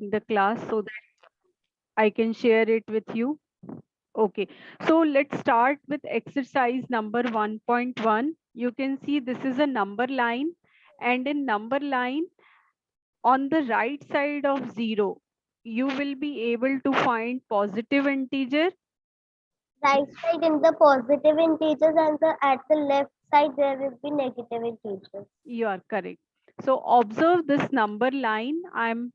taking the class so that I can share it with you. Okay, so let's start with exercise number 1.1. You can see this is a number line, and in number line on the right side of 0, you will be able to find positive integer. Right side in the positive integers and at the left side there will be negative integers. You are correct. So observe this number line. I'm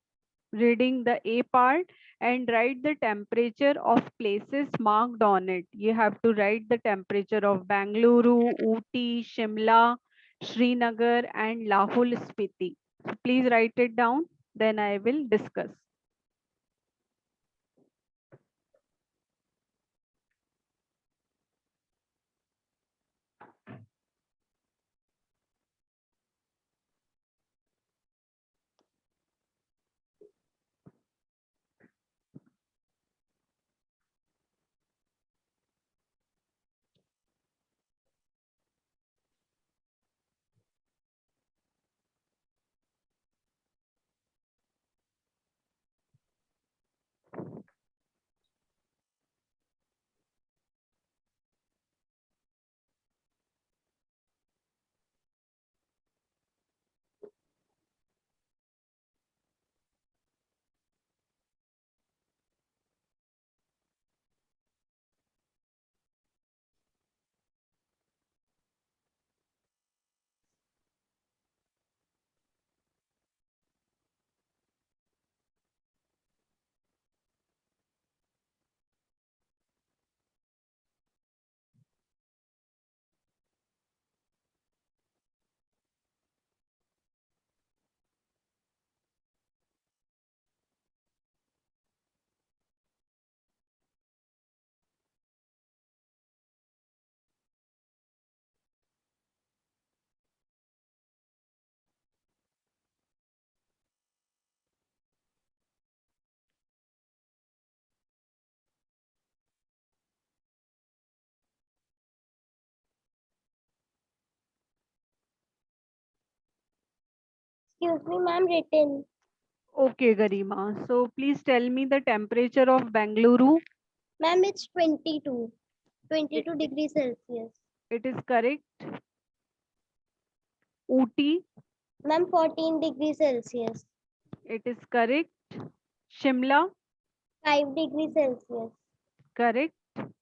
reading the A part and write the temperature of places marked on it. You have to write the temperature of Bangalore, Ooty, Shimla, Srinagar and Lahul Spiti. So please write it down, then I will discuss. Excuse me, ma'am, written. Okay, Garima. So please tell me the temperature of Bangalore. Ma'am, it's 22. It, 22 degrees Celsius. it is correct. Ooty, Ma'am, 14 degrees Celsius. it is correct. Shimla, 5 degrees Celsius. correct.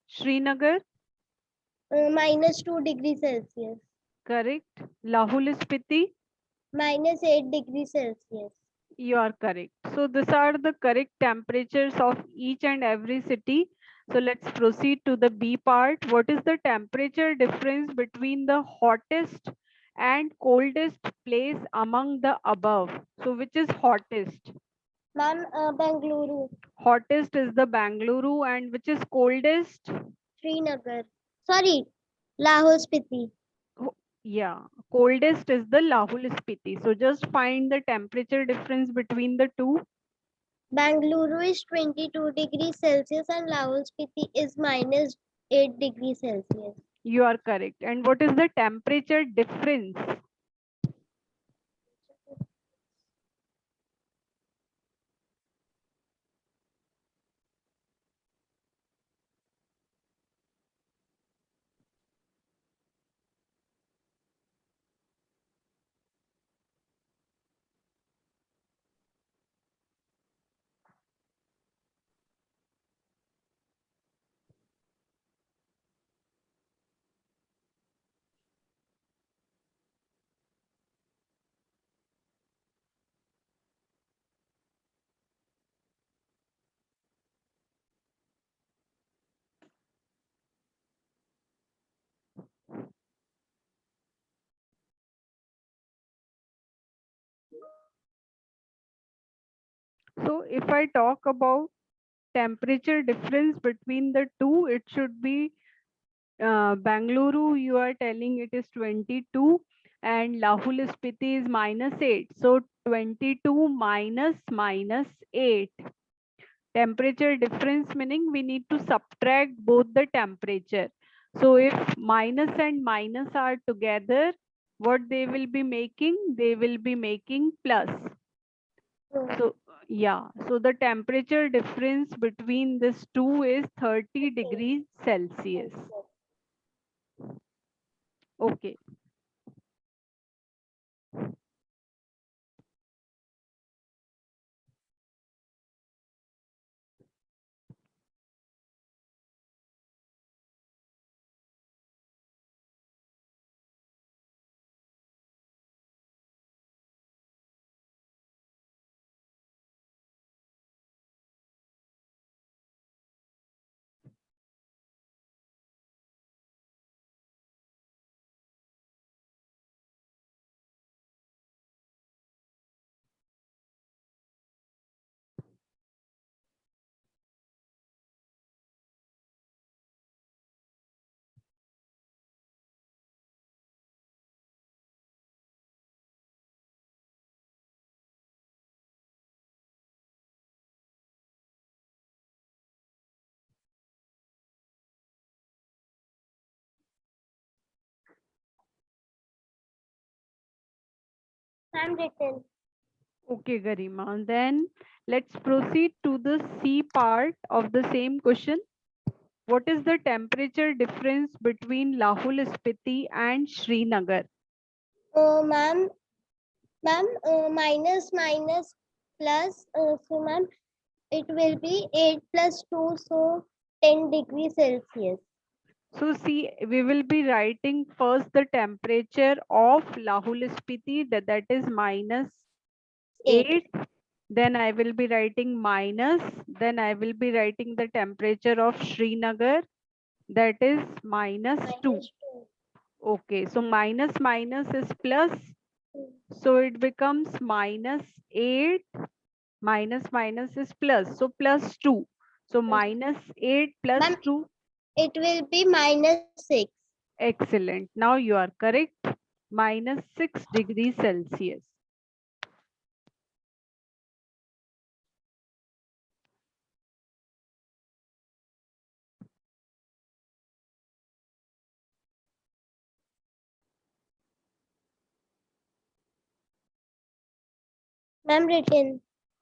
Srinagar, Minus 2 degrees Celsius. correct. Lahul Spiti, Minus 8 degrees Celsius. you are correct. So these are the correct temperatures of each and every city. So let's proceed to the B part. What is the temperature difference between the hottest and coldest place among the above? So which is hottest? Ma'am, Bangalore. Hottest is the Bangalore, and which is coldest? Srinagar. Sorry, Lahore Spiti. Yeah, coldest is the Lahul Spiti. So just find the temperature difference between the two. Bangalore is 22 degrees Celsius and Lahore Spiti is minus 8 degrees Celsius. You are correct. And what is the temperature difference? So if I talk about temperature difference between the two, it should be Bangalore, you are telling it is 22 and Lahul Spiti is -8. So 22 minus 8. Temperature difference meaning we need to subtract both the temperature. So if minus and minus are together, what they will be making? They will be making plus. So Yeah, so the temperature difference between these two is 30 degrees Celsius. Okay. I'm written. Okay, Garima. Then let's proceed to the C part of the same question. What is the temperature difference between Lahul Spiti and Srinagar? Ma'am, minus plus. So ma'am, it will be 8 plus 2, so 10 degrees Celsius. So see, we will be writing first the temperature of Lahul Spiti, that is minus 8. 8. Then I will be writing minus. Then I will be writing the temperature of Srinagar, that is minus 2. Minus 2. Okay, so minus minus is plus. So it becomes minus 8. Minus minus is plus. So plus 2. So minus 8 plus Ma'am, 2. it will be minus 6. Excellent. Now you are correct. Minus 6 degrees Celsius. Ma'am, written.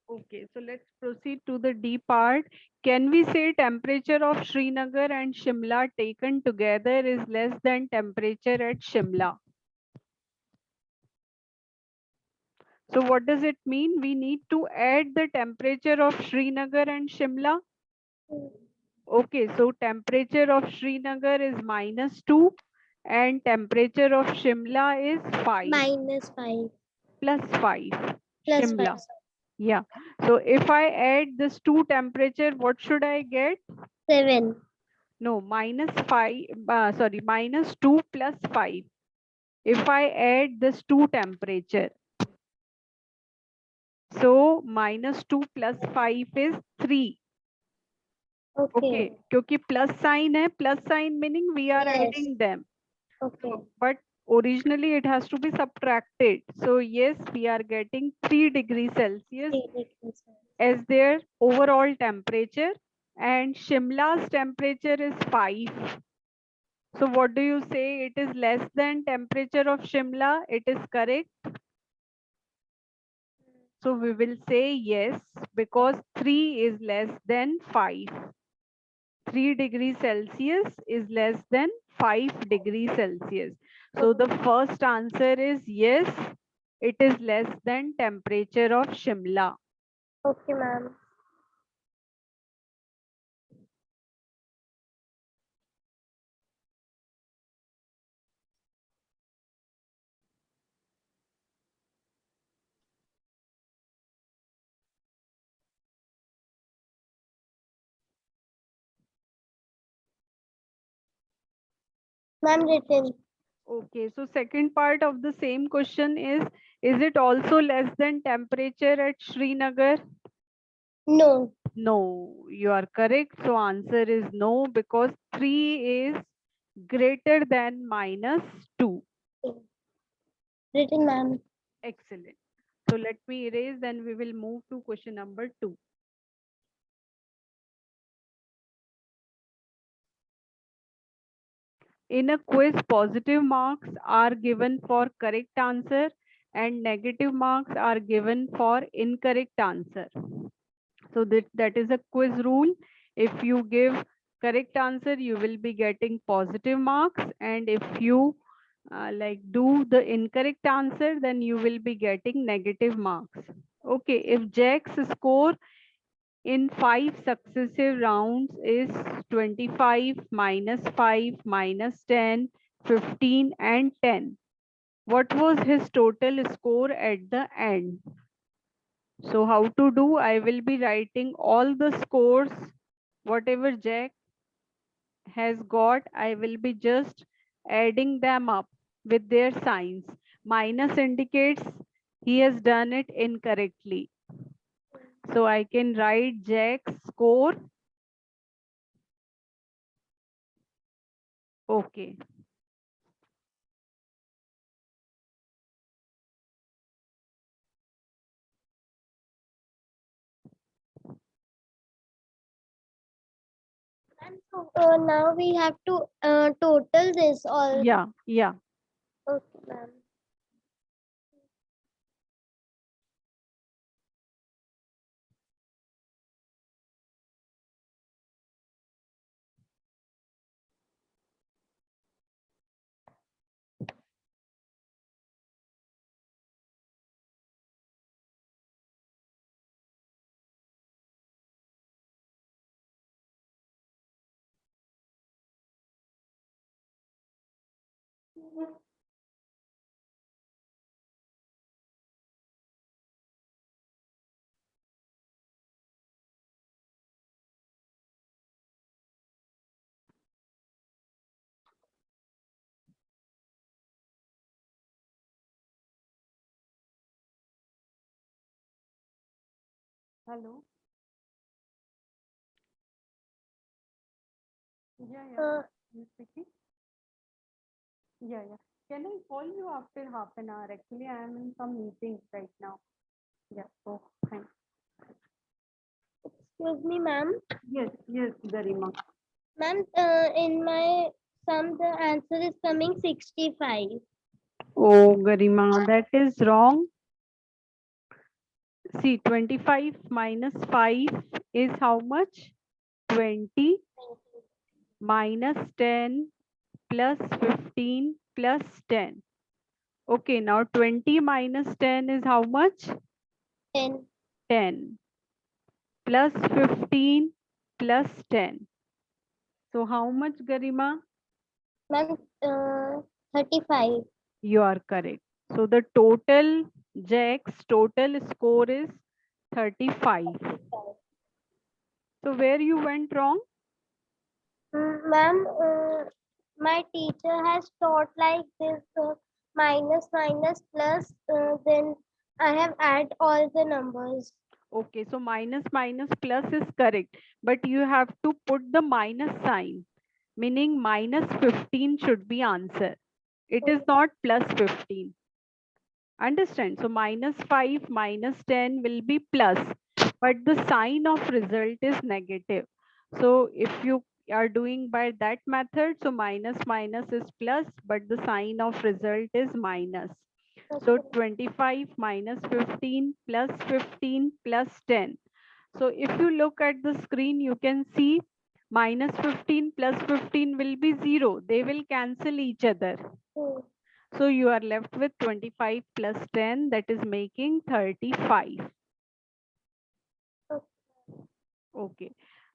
Okay, so let's proceed to the D part. Can we say temperature of Srinagar and Shimla taken together is less than temperature at Shimla? So what does it mean? We need to add the temperature of Srinagar and Shimla. Okay, so temperature of Srinagar is minus 2 and temperature of Shimla is 5 Minus 5. plus 5. Plus 5. Shimla. Yeah. So if I add this two temperature, what should I get? 7. No, minus 5, sorry, minus 2 plus 5. If I add this two temperature, so minus 2 plus 5 is 3. Okay. Okay, क्योंकि plus sign है, plus sign meaning we are Yes. adding them. Okay. So, but originally it has to be subtracted. So yes, we are getting 3 degrees Celsius 3 degrees. as their overall temperature, and Shimla's temperature is 5. So what do you say? It is less than temperature of Shimla. It is correct. So we will say yes, because 3 is less than 5. 3 degrees Celsius is less than 5 degrees Celsius. So the first answer is yes, it is less than temperature of Shimla. Okay, ma'am. Ma'am, written. Okay, so second part of the same question is it also less than temperature at Srinagar? No. No, you are correct. So answer is no, because 3 is greater than minus 2. Written, ma'am. Excellent. So let me erase, then we will move to question number 2. In a quiz, positive marks are given for correct answer and negative marks are given for incorrect answer. So that is a quiz rule. If you give correct answer, you will be getting positive marks, and if you like do the incorrect answer, then you will be getting negative marks. Okay, if Jack's score in 5 successive rounds is 25 minus 5 minus 10, 15 and 10, what was his total score at the end? So how to do? I will be writing all the scores, whatever Jack has got, I will be just adding them up with their signs. Minus indicates he has done it incorrectly. So I can write Jack's score. Okay. And so now we have to total this all. Yeah, yeah. Okay, ma'am. Hello. Yeah, yeah. Uh, You speaking? Yeah, yeah. Can I call you after half an hour? Actually, I am in some meeting right now. Yeah. Oh, thanks. excuse me, ma'am. Yes, yes, Garima. Ma'am, in my sum, the answer is coming 65. Oh, Garima, that is wrong. See, 25 minus 5 is how much? 20 minus 10 plus 15 plus 10. Okay, now 20 minus 10 is how much? 10. 10 plus 15 plus 10. So how much, Garima? Ma'am, 35. You are correct. So the total, Jack's total score is 35. So where you went wrong? Ma'am, my teacher has taught like this minus minus plus, then I have add all the numbers. Okay, so minus minus plus is correct, but you have to put the minus sign, meaning minus 15 should be answer. It is not plus 15. Understand? So minus 5 minus 10 will be plus, but the sign of result is negative. So if you are doing by that method, so minus minus is plus, but the sign of result is minus. So 25 minus 15 plus 15 plus 10. So if you look at the screen, you can see minus 15 plus 15 will be 0. They will cancel each other. Hmm. So you are left with 25 plus 10, that is making 35. Okay.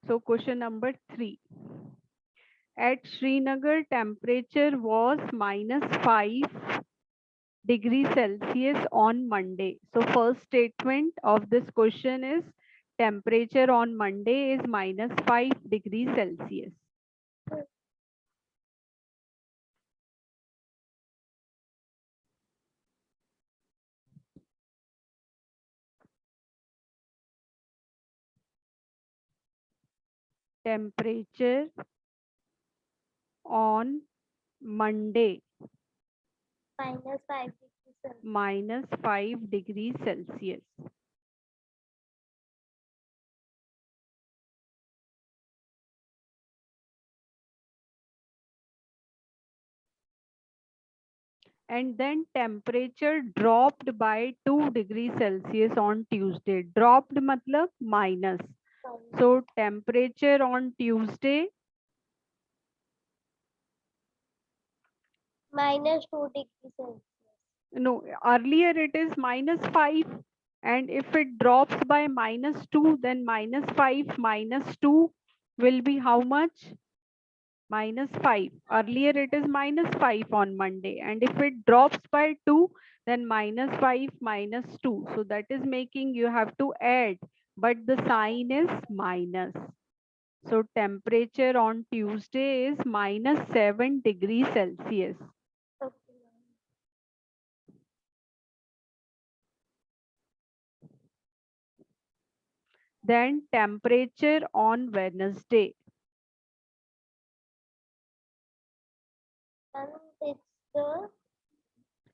So question number 3. At Srinagar, temperature was minus 5 degrees Celsius on Monday. So first statement of this question is temperature on Monday is minus 5 degrees Celsius. Temperature on Monday Minus 5 degrees. minus 5 degrees Celsius. And then temperature dropped by 2 degrees Celsius on Tuesday. Dropped matlab minus. So temperature on Tuesday, -2 degrees Celsius. no, earlier it is -5. And if it drops by -2, then -5 -2 will be how much? -5. Earlier it is -5 on Monday. And if it drops by 2, then -5 -2. So that is making you have to add, but the sign is minus. So temperature on Tuesday is -7 degrees Celsius. Okay, ma'am. Then temperature on Wednesday. And it's the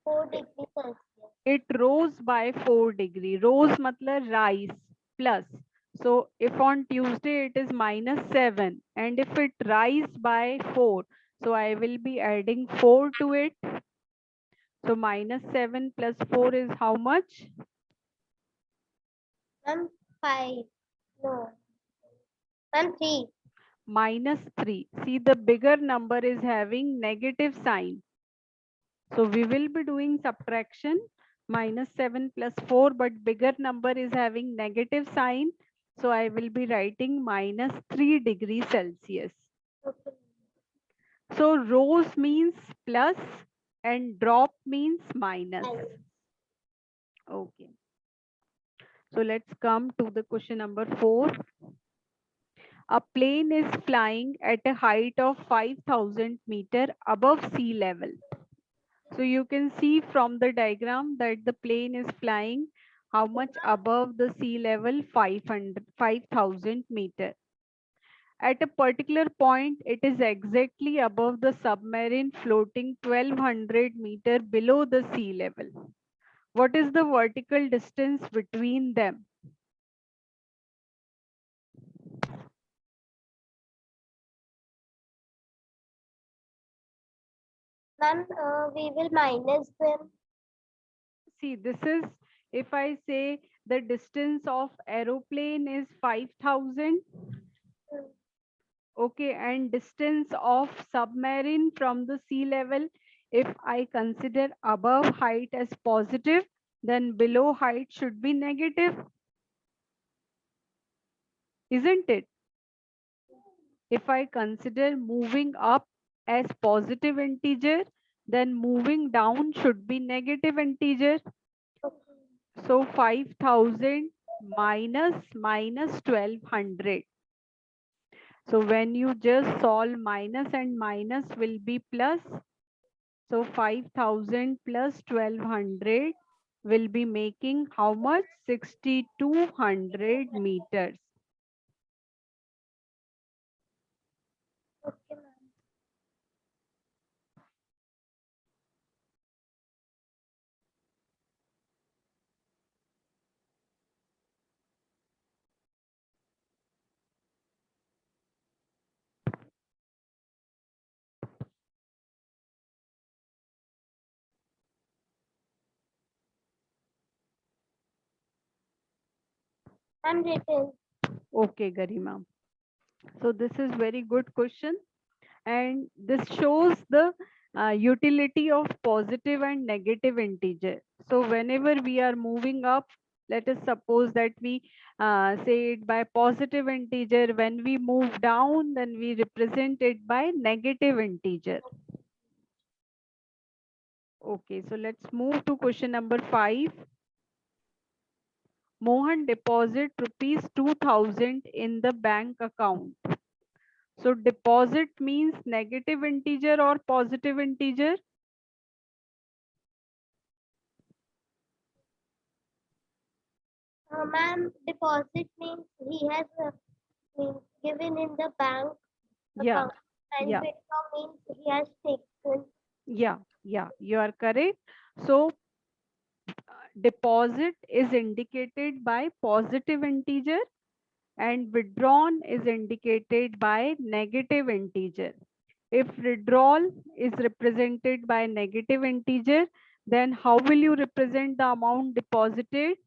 4 degrees Celsius. It rose by 4 degree. Rose matlab rise plus. So if on Tuesday it is -7 and if it rise by 4, so I will be adding 4 to it. So -7 plus 4 is how much? Ma'am, 5. No. Ma'am, 3. -3. See, the bigger number is having negative sign. So we will be doing subtraction, -7 plus 4, but bigger number is having negative sign. So I will be writing -3 degrees Celsius. Okay. So rose means plus and drop means minus. Okay. So let's come to the question number 4. A plane is flying at a height of 5,000 meter above sea level. So you can see from the diagram that the plane is flying how much above the sea level? 5,000 meter. At a particular point, it is exactly above the submarine floating 1200 meter below the sea level. What is the vertical distance between them? Ma'am, we will minus them. See, this is, if I say the distance of aeroplane is 5,000, okay, and distance of submarine from the sea level, if I consider above height as positive, then below height should be negative, isn't it? If I consider moving up as positive integer, then moving down should be negative integer. So 5,000 minus 1200. So when you just solve minus and minus will be plus. So 5,000 plus 1200 will be making how much? 6,200 meters. Okay, ma'am. I'm written. Okay, Garima. So this is very good question, and this shows the utility of positive and negative integer. So whenever we are moving up, let us suppose that we say it by positive integer. When we move down, then we represent it by negative integer. Okay, so let's move to question number 5. Mohan deposit rupees 2,000 in the bank account. So deposit means negative integer or positive integer? Ma'am, deposit means he has given in the bank Yeah, account, and yeah, withdraw means he has taken. yeah, you are correct. So deposit is indicated by positive integer and withdrawn is indicated by negative integer. If withdrawal is represented by negative integer, then how will you represent the amount deposited?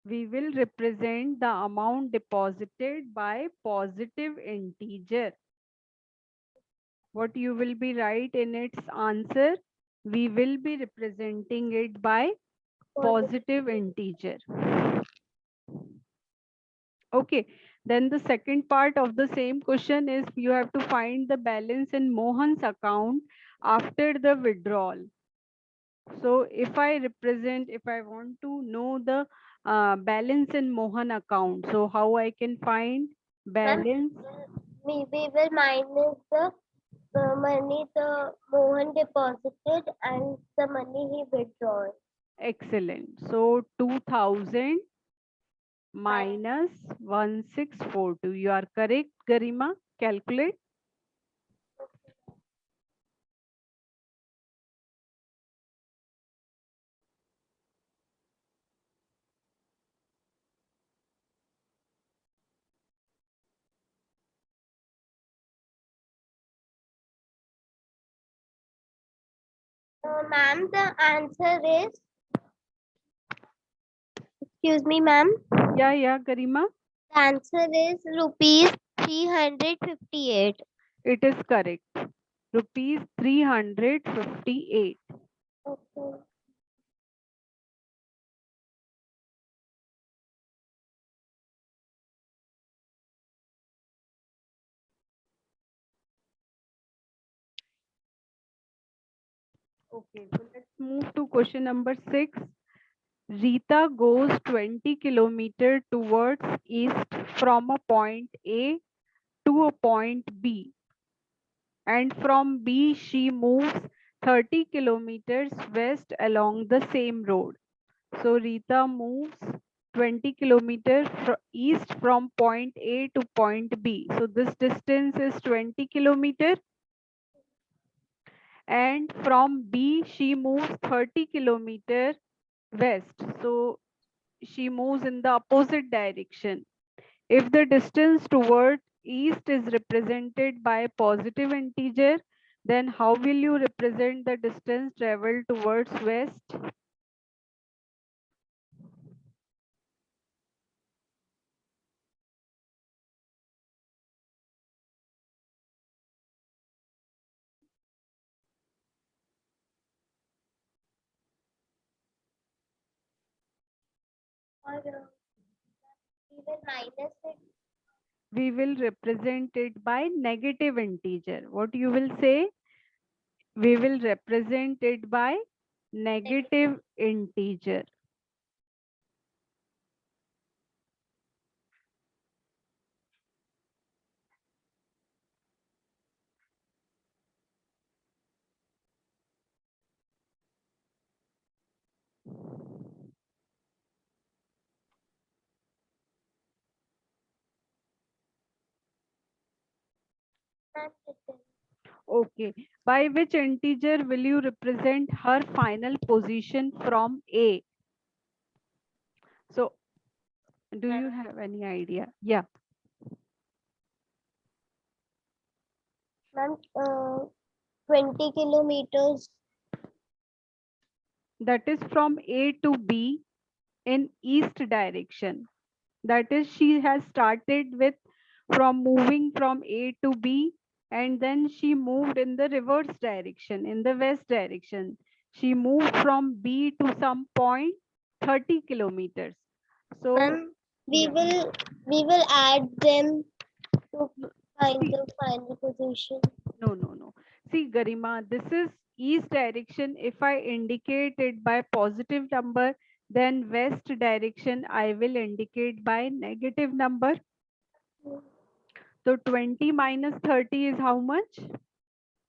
We will represent the amount deposited by positive integer. What you will be write in its answer? We will be representing it by positive integer. Okay, then the second part of the same question is you have to find the balance in Mohan's account after the withdrawal. So if I want to know the balance in Mohan account, so how I can find Ma'am, balance? we will minus the money the Mohan deposited and the money he withdrew. Excellent. So 2000 minus 1642. You are correct, Garima. Calculate. Ma'am, the answer is, excuse me, ma'am. Yeah, Garima. The answer is rupees 358. It is correct. Rupees 358. Okay. Okay, so let's move to question number 6. Rita goes 20 kilometer towards east from a point A to a point B, and from B she moves 30 kilometers west along the same road. So Rita moves 20 kilometers east from point A to point B. So this distance is 20 kilometers, and from B she moves 30 kilometers west. So she moves in the opposite direction. If the distance toward east is represented by a positive integer, then how will you represent the distance traveled towards west? Or we will minus it. We will represent it by negative integer. What you will say? We will represent it by negative integer. Ma'am, it is. Okay. By which integer will you represent her final position from A? So do you have any idea? Yeah. Ma'am, 20 kilometers. That is from A to B in east direction. That is, she has started with from moving from A to B, and then she moved in the reverse direction, in the west direction. She moved from B to some point 30 kilometers. So Ma'am, yeah. we will add them to find See, the final position. no. See, Garima, this is east direction. If I indicate it by positive number, then west direction I will indicate by negative number. So 20 minus 30 is how much?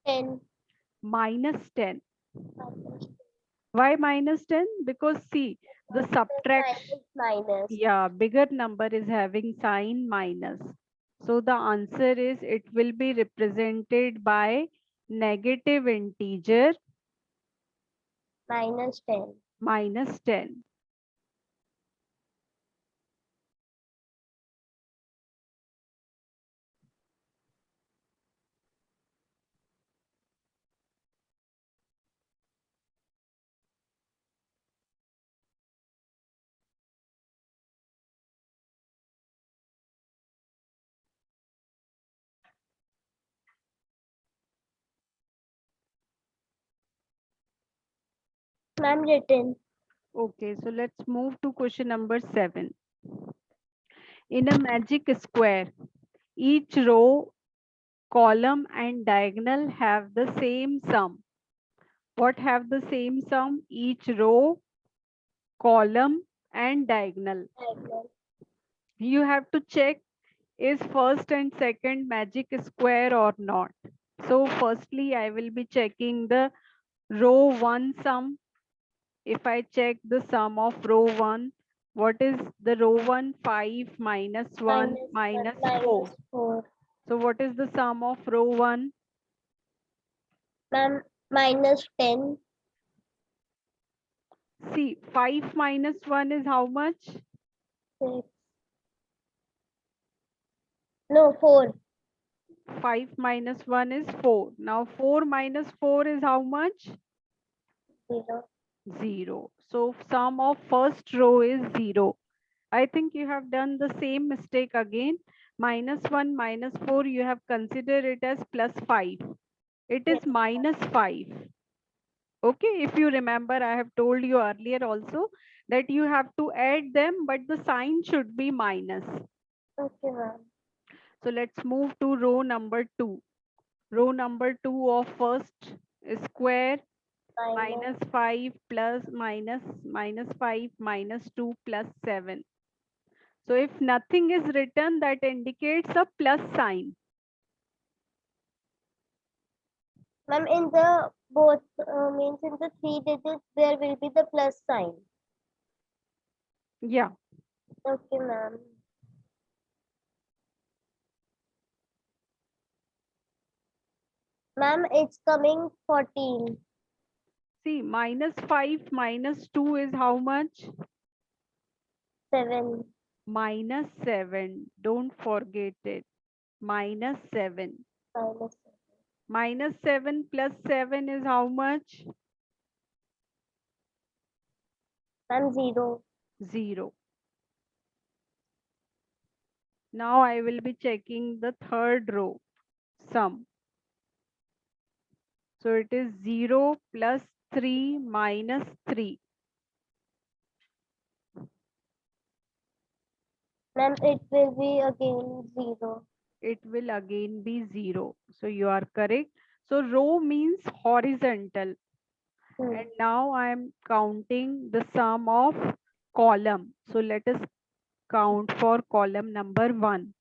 10. Minus 10. Minus. Why minus 10? Because see, the subtraction, Minus. yeah, bigger number is having sign minus. So the answer is it will be represented by negative integer -10. minus 10. Ma'am, written. Okay, so let's move to question number 7. In a magic square, each row, column and diagonal have the same sum. What have the same sum? Each row, column and diagonal. Diagonal. You have to check is first and second magic square or not. So firstly, I will be checking the row 1 sum. If I check the sum of row 1, what is the row 1? 5 minus 1 minus 4. -4. So what is the sum of row 1? Ma'am, -10. See, 5 minus 1 is how much? 6. No, 4. 5 minus 1 is 4. Now 4 minus 4 is how much? 0. 0. So sum of first row is 0. I think you have done the same mistake again. -1 minus 4, you have considered it as plus 5. It is Yes. -5. Okay, if you remember, I have told you earlier also that you have to add them, but the sign should be minus. Okay, ma'am. So let's move to row number 2. Row number 2 of first square, Minus. -5 plus minus 5 minus 2 plus 7. So if nothing is written, that indicates a plus sign. Ma'am, in the both means in the 3 digits there will be the plus sign. Yeah. Okay, ma'am. Ma'am, it's coming 14. See, -5 minus 2 is how much? 7. -7. Don't forget it. -7. Minus. -7 plus 7 is how much? Ma'am, 0. 0. Now I will be checking the third row sum. So it is 0 plus 3 minus 3. Ma'am, it will be again 0. It will again be 0. So you are correct. So row means horizontal. And now I am counting the sum of column. So let us count for column number 1.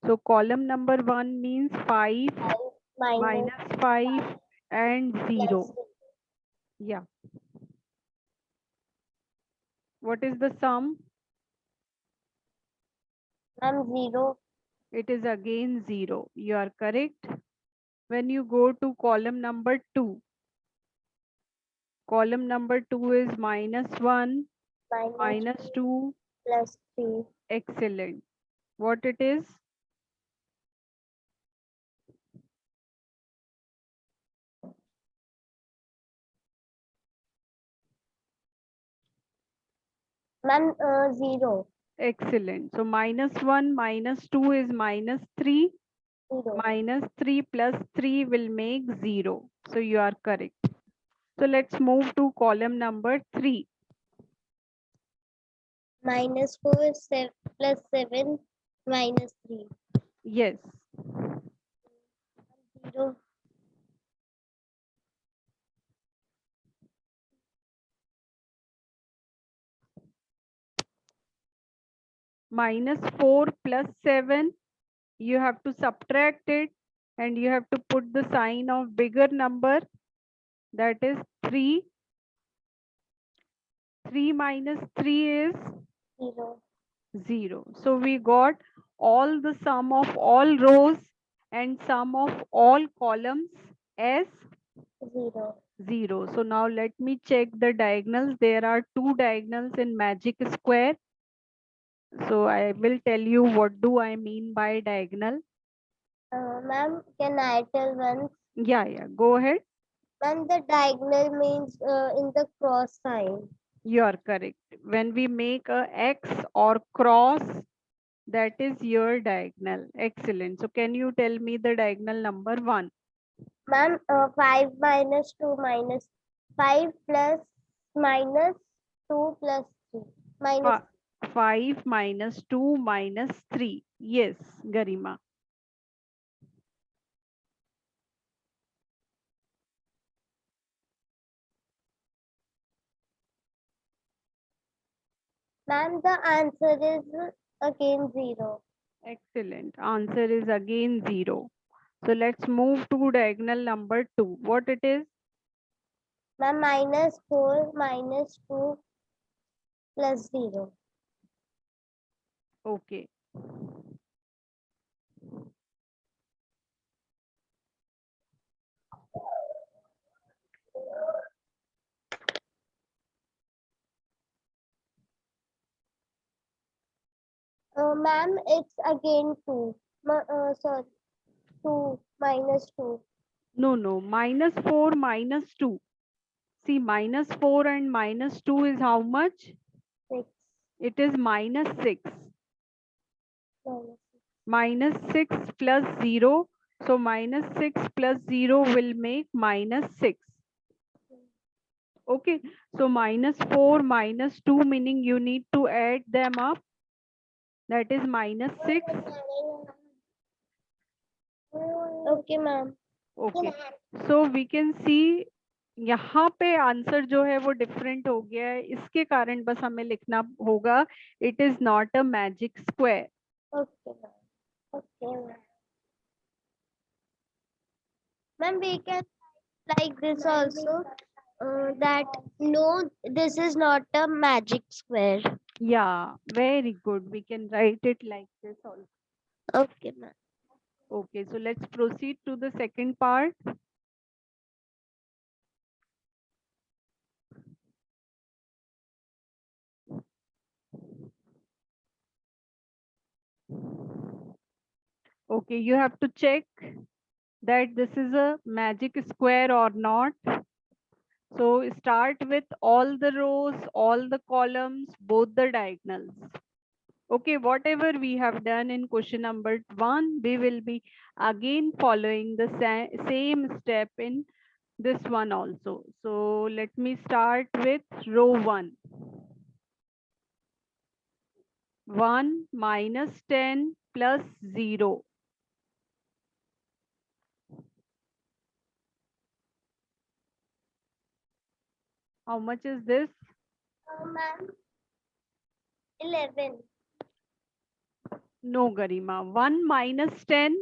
So column number 1 means 5 Minus minus 5 and plus 0. Yeah. What is the sum? Ma'am, 0. It is again 0. You are correct. When you go to column number 2, column number 2 is -1, Minus -2. plus 3. Excellent. What it is? Ma'am, 0. Excellent. So -1 minus 2 is -3. 0. -3 plus 3 will make 0. So you are correct. So let's move to column number 3. -4 plus 7 minus 3. Yes. 0. -4 plus 7. You have to subtract it and you have to put the sign of bigger number, that is 3. 3 minus 3 is 0. 0. So we got all the sum of all rows and sum of all columns as 0. 0. So now let me check the diagonals. There are two diagonals in magic square. So I will tell you what do I mean by diagonal. Ma'am, can I tell once? Yeah, go ahead. Ma'am, the diagonal means in the cross sign. You are correct. When we make a X or cross, that is your diagonal. Excellent. So can you tell me the diagonal number 1? Ma'am, 5 minus 2 minus 5 plus minus 2 plus 3. Minus 5 minus 2 minus 3. Yes, Garima. Ma'am, the answer is again 0. Excellent. Answer is again 0. So let's move to diagonal number 2. What it is? Ma'am, minus 4 minus 2 plus 0. Okay. Ma'am, it's again 2. Sorry, 2 minus 2. No. Minus 4 minus 2. See, minus 4 and minus 2 is how much? 6. It is minus 6. Minus Minus 6 plus 0. So minus 6 plus 0 will make minus 6. Okay. So minus 4 minus 2 meaning you need to add them up. That is minus 6. Okay, ma'am. Okay so we can see यहाँ पे answer जो है वो different हो गया है, इसके कारण बस हमें लिखना होगा it is not a magic square. Okay, ma'am. Okay, ma'am. Ma'am, we can like this also. That no, this is not a magic square. Yeah, very good. We can write it like this also. Okay, ma'am. Okay, so let's proceed to the second part. Okay, you have to check that this is a magic square or not. So start with all the rows, all the columns, both the diagonals. Okay, whatever we have done in question number 1, we will be again following the same step in this one also. So let me start with row 1. 1 minus 10 plus 0. How much is this? Ma'am, 11. No, Garima. 1 minus 10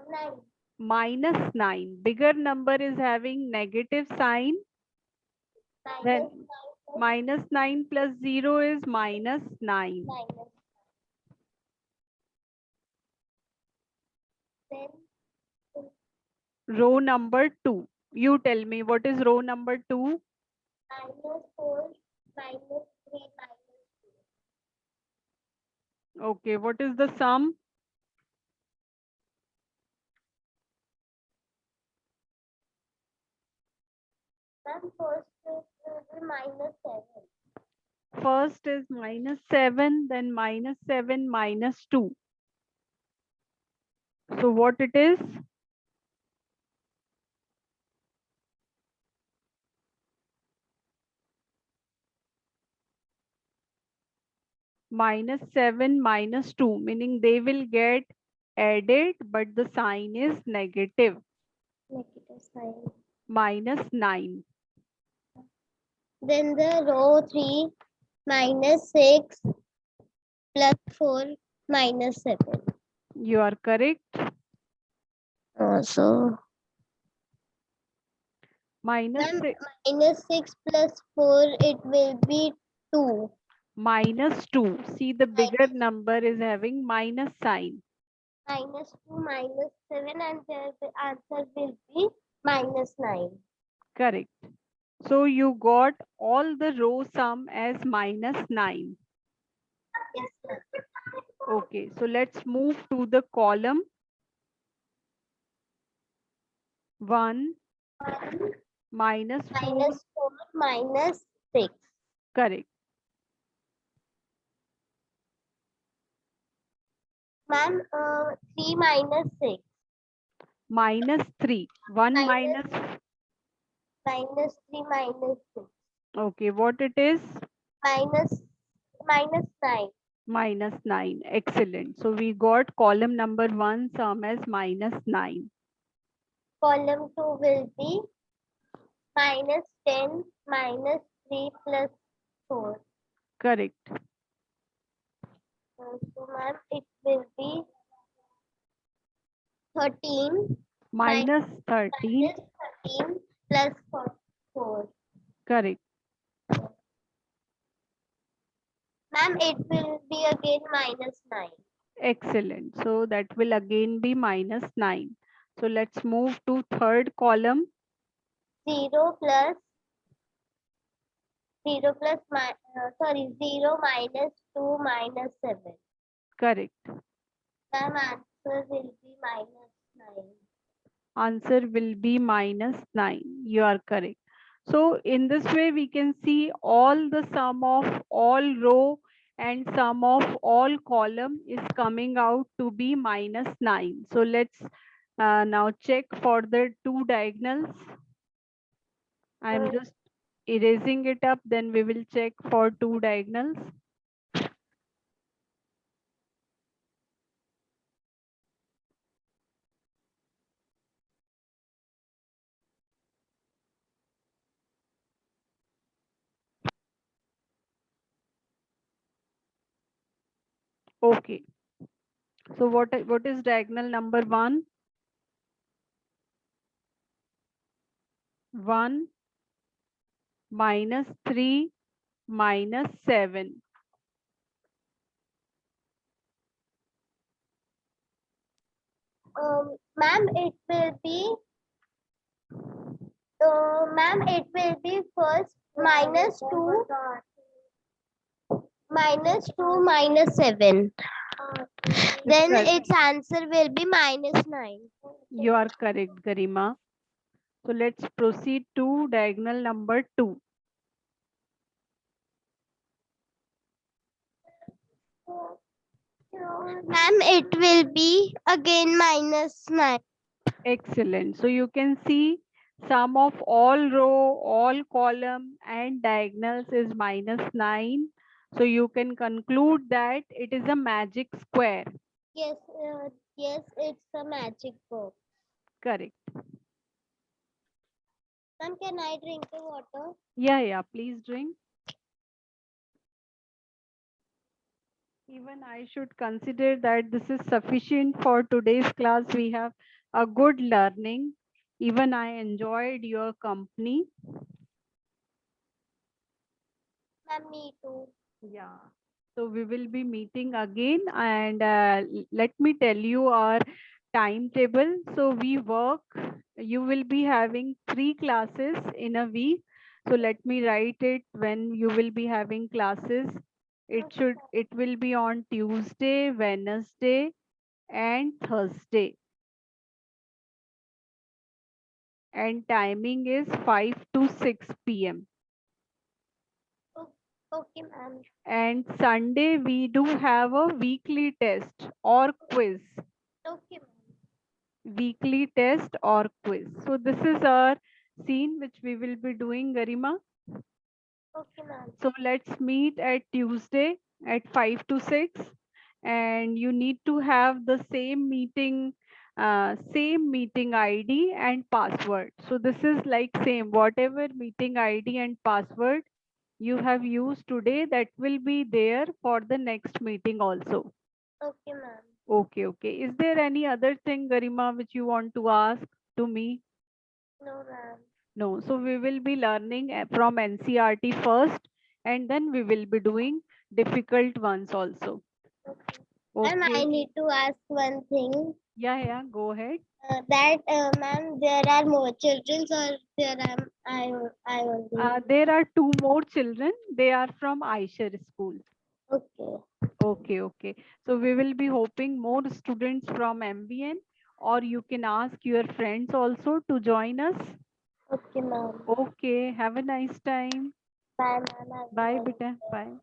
9. minus 9. Bigger number is having negative sign. Then minus 9 plus 0 is minus 9. Minus. Then Row number 2. You tell me what is row number 2? minus 4 minus 3 minus Okay, what is the sum? Ma'am, first is minus 7. First is minus 7, then minus 7 minus 2. So what it is? Minus 7 minus 2, meaning they will get added, but the sign is negative. Negative sign. Minus 9. Then the row 3 minus 6 plus 4 minus 7. You are correct. So Minus ma'am, 6. minus 6 plus 4, it will be 2. Minus 2. See, the bigger number is having minus sign. -2 -7, and the answer will be -9. Correct. So you got all the row sum as -9. Yes, ma'am. Okay, so let's move to the column 1 -4. -4 -6. Correct. Ma'am, 3 -6. -3. 1 Minus minus. -3 -6. Okay, what it is? Minus -9. -9. Excellent. So we got column number 1 sum as -9. Column 2 will be -10 -3 plus 4. Correct. So, ma'am, it will be 13 -13. -13 plus 4. Correct. Ma'am, it will be again -9. Excellent. So that will again be -9. So let's move to third column. 0 plus 0 plus 0 -2 -7. Correct. Ma'am, answer will be -9. Answer will be -9. You are correct. So in this way, we can see all the sum of all row and sum of all column is coming out to be -9. So let's now check for the two diagonals. I'm just erasing it up, then we will check for two diagonals. Okay. So what is diagonal number 1? 1 -3 -7. Ma'am, it will be first -2 -7. Then Correct. its answer will be -9. You are correct, Garima. So let's proceed to diagonal number 2. Ma'am, it will be again -9. Excellent. So you can see sum of all row, all column and diagonals is -9. So you can conclude that it is a magic square. Yes, yes, it's a magic book. Correct. Ma'am, can I drink the water? Yeah, please drink. Even I should consider that this is sufficient for today's class. We have a good learning. Even I enjoyed your company. Ma'am, me too. Yeah. So we will be meeting again, and let me tell you our timetable. So we work, you will be having 3 classes in a week. So let me write it when you will be having classes. It will be on Tuesday, Wednesday, and Thursday. And timing is 5 to 6 p.m. Okay, ma'am. And Sunday we do have a weekly test or quiz. Okay, ma'am. Weekly test or quiz. So this is our scene which we will be doing, Garima. Okay, ma'am. So let's meet at Tuesday at 5 to 6, and you need to have the same meeting ID and password. So this is like same, whatever meeting ID and password you have used today, that will be there for the next meeting also. Okay, ma'am. Okay. Is there any other thing, Garima, which you want to ask to me? No, ma'am. No. So we will be learning from NCRT first, and then we will be doing difficult ones also. Okay. Ma'am, I Okay. need to ask one thing. Yeah, go ahead. That ma'am, there are more children, or there am I only. There are two more children. They are from Aisher school. Okay. Okay. So we will be hoping more students from MBN, or you can ask your friends also to join us. Okay, ma'am. Okay, have a nice time. Bye, ma'am. Have a Bye, nice beta. day. Bye.